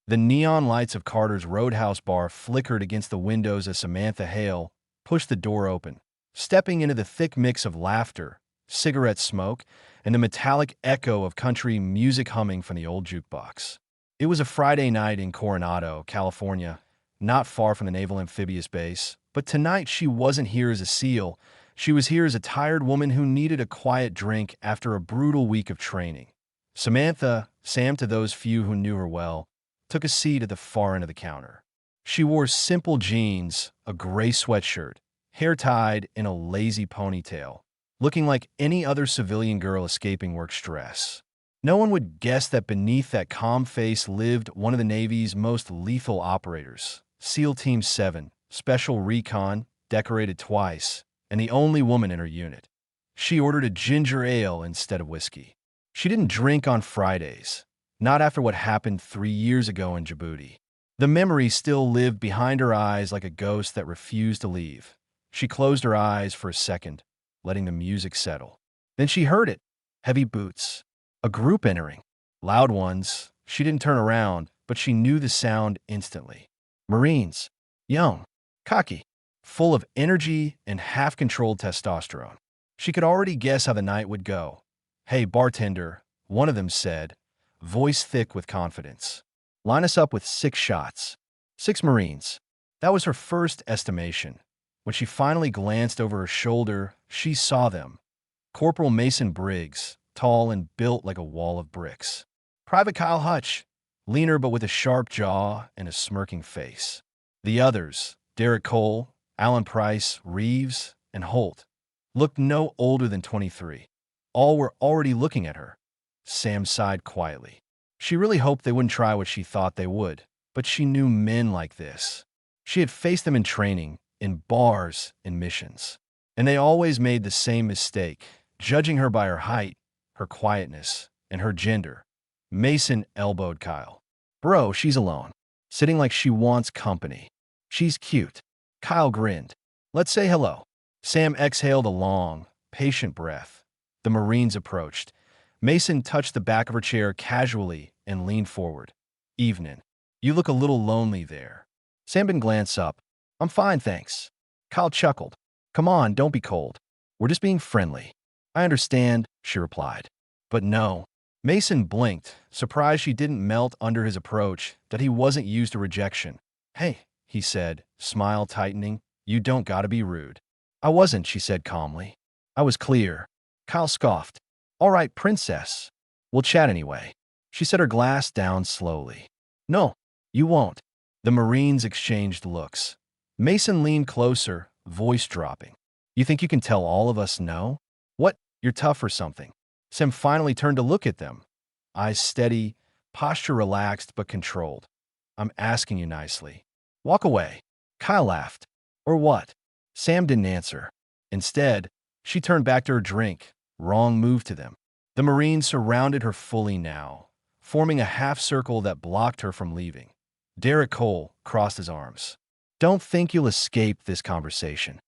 The neon lights of Carter's Roadhouse bar flickered against the windows as Samantha Hale pushed the door open, stepping into the thick mix of laughter, cigarette smoke, and the metallic echo of country music humming from the old jukebox. It was a Friday night in Coronado, California, not far from the Naval Amphibious Base, but tonight she wasn't here as a SEAL. She was here as a tired woman who needed a quiet drink after a brutal week of training. Samantha, Sam to those few who knew her well, took a seat at the far end of the counter. She wore simple jeans, a gray sweatshirt, hair tied in a lazy ponytail, looking like any other civilian girl escaping work stress. No one would guess that beneath that calm face lived one of the Navy's most lethal operators, SEAL Team 7, Special Recon, decorated twice, and the only woman in her unit. She ordered a ginger ale instead of whiskey. She didn't drink on Fridays, not after what happened 3 years ago in Djibouti. The memory still lived behind her eyes like a ghost that refused to leave. She closed her eyes for a second, letting the music settle. Then she heard it. Heavy boots. A group entering. Loud ones. She didn't turn around, but she knew the sound instantly. Marines. Young. Cocky. Full of energy and half-controlled testosterone. She could already guess how the night would go. "Hey, bartender," one of them said, voice thick with confidence. "Line us up with 6 shots." 6 Marines. That was her first estimation. When she finally glanced over her shoulder, she saw them. Corporal Mason Briggs, tall and built like a wall of bricks. Private Kyle Hutch, leaner but with a sharp jaw and a smirking face. The others, Derek Cole, Alan Price, Reeves, and Holt, looked no older than 23. All were already looking at her. Sam sighed quietly. She really hoped they wouldn't try what she thought they would, but she knew men like this. She had faced them in training, in bars, in missions. And they always made the same mistake, judging her by her height, her quietness, and her gender. Mason elbowed Kyle. "Bro, she's alone, sitting like she wants company. She's cute." Kyle grinned. "Let's say hello." Sam exhaled a long, patient breath. The Marines approached. Mason touched the back of her chair casually and leaned forward. "Evening. You look a little lonely there." Sam didn't glance up. "I'm fine, thanks." Kyle chuckled. "Come on, don't be cold. We're just being friendly." "I understand," she replied. "But no." Mason blinked, surprised she didn't melt under his approach, that he wasn't used to rejection. "Hey," he said, smile tightening, "you don't gotta be rude." "I wasn't," she said calmly. "I was clear." Kyle scoffed. "All right, princess. We'll chat anyway." She set her glass down slowly. "No, you won't." The Marines exchanged looks. Mason leaned closer, voice dropping. "You think you can tell all of us no? What, you're tough or something?" Sam finally turned to look at them. Eyes steady, posture relaxed but controlled. "I'm asking you nicely. Walk away." Kyle laughed. "Or what?" Sam didn't answer. Instead, she turned back to her drink. Wrong move to them. The Marines surrounded her fully now, forming a half circle that blocked her from leaving. Derek Cole crossed his arms. "Don't think you'll escape this conversation."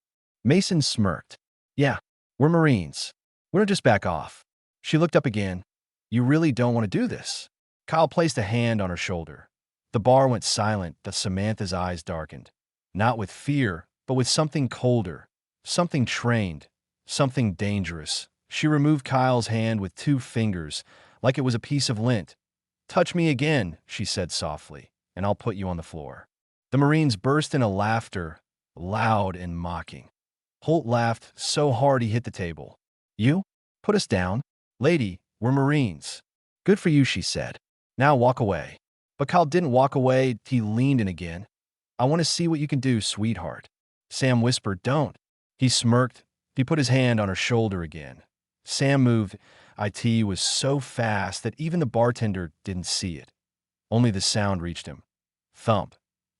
Mason smirked. "Yeah, we're Marines. We don't just back off." She looked up again. "You really don't want to do this?" Kyle placed a hand on her shoulder. The bar went silent, but Samantha's eyes darkened. Not with fear, but with something colder, something trained, something dangerous. She removed Kyle's hand with 2 fingers, like it was a piece of lint. "Touch me again," she said softly, "and I'll put you on the floor." The Marines burst into laughter, loud and mocking. Holt laughed so hard he hit the table. "You? Put us down? Lady, we're Marines." "Good for you," she said. "Now walk away." But Kyle didn't walk away. He leaned in again. "I want to see what you can do, sweetheart." Sam whispered, "Don't." He smirked. He put his hand on her shoulder again. Sam moved. IT was so fast that even the bartender didn't see it. Only the sound reached him. Thump.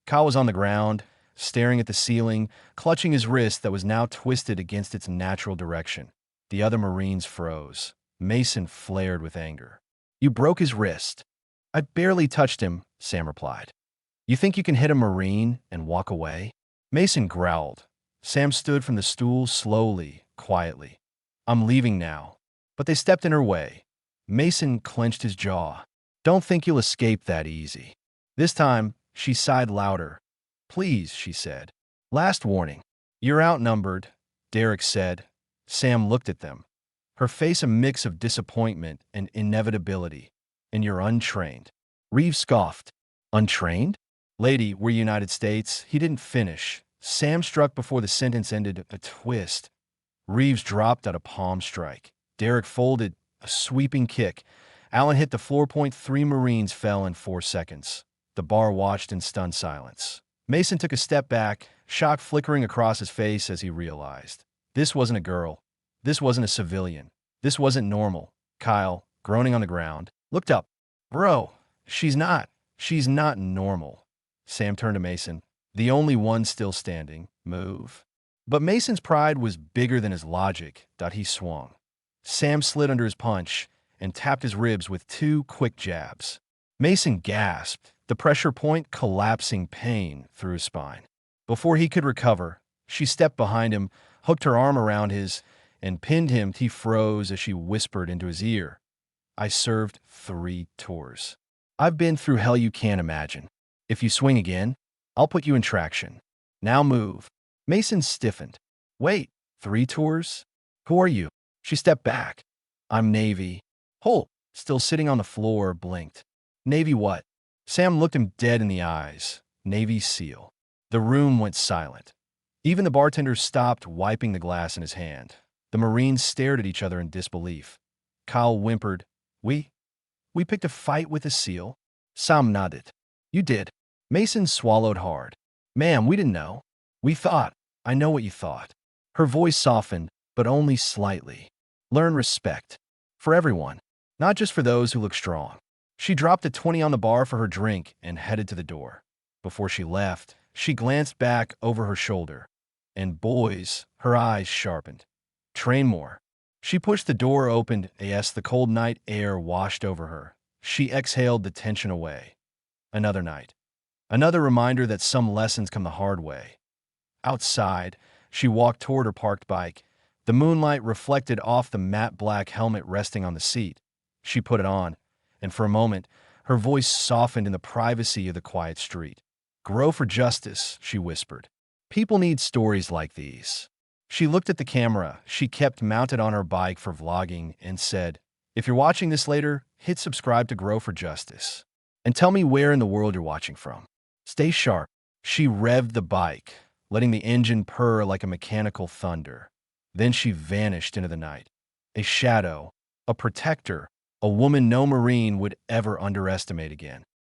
Kyle was on the ground, staring at the ceiling, clutching his wrist that was now twisted against its natural direction. The other Marines froze. Mason flared with anger. "You broke his wrist." "I barely touched him," Sam replied. "You think you can hit a Marine and walk away?" Mason growled. Sam stood from the stool slowly, quietly. "I'm leaving now." But they stepped in her way. Mason clenched his jaw. "Don't think you'll escape that easy." This time, she sighed louder. "Please," she said. "Last warning." "You're outnumbered," Derek said. Sam looked at them, her face a mix of disappointment and inevitability. "And you're untrained." Reeves scoffed. "Untrained?" "Lady, we're United States." He didn't finish. Sam struck before the sentence ended. A twist. Reeves dropped at a palm strike. Derek folded. A sweeping kick. Allen hit the floor point. 3 Marines fell in 4 seconds. The bar watched in stunned silence. Mason took a step back, shock flickering across his face as he realized. This wasn't a girl. This wasn't a civilian. This wasn't normal. Kyle, groaning on the ground, looked up. "Bro, she's not normal." Sam turned to Mason, the only one still standing. "Move." But Mason's pride was bigger than his logic. He swung. Sam slid under his punch and tapped his ribs with 2 quick jabs. Mason gasped, the pressure point collapsing pain through his spine. Before he could recover, she stepped behind him, hooked her arm around his, and pinned him. He froze as she whispered into his ear, "I served 3 tours. I've been through hell you can't imagine. If you swing again, I'll put you in traction. Now move." Mason stiffened. "Wait, 3 tours? Who are you?" She stepped back. "I'm Navy." Holt, still sitting on the floor, blinked. "Navy what?" Sam looked him dead in the eyes. "Navy SEAL." The room went silent. Even the bartender stopped wiping the glass in his hand. The Marines stared at each other in disbelief. Kyle whimpered, We picked a fight with a SEAL." Sam nodded. "You did." Mason swallowed hard. "Ma'am, we didn't know. We thought." "I know what you thought." Her voice softened, but only slightly. "Learn respect. For everyone. Not just for those who look strong." She dropped a 20 on the bar for her drink and headed to the door. Before she left, she glanced back over her shoulder. "And boys," her eyes sharpened. "Train more." She pushed the door open as the cold night air washed over her. She exhaled the tension away. Another night. Another reminder that some lessons come the hard way. Outside, she walked toward her parked bike. The moonlight reflected off the matte black helmet resting on the seat. She put it on, and for a moment, her voice softened in the privacy of the quiet street. "Grow for justice," she whispered. "People need stories like these." She looked at the camera she kept mounted on her bike for vlogging and said, "If you're watching this later, hit subscribe to Grow for Justice. And tell me where in the world you're watching from. Stay sharp." She revved the bike, letting the engine purr like a mechanical thunder. Then she vanished into the night. A shadow, a protector, a woman no Marine would ever underestimate again.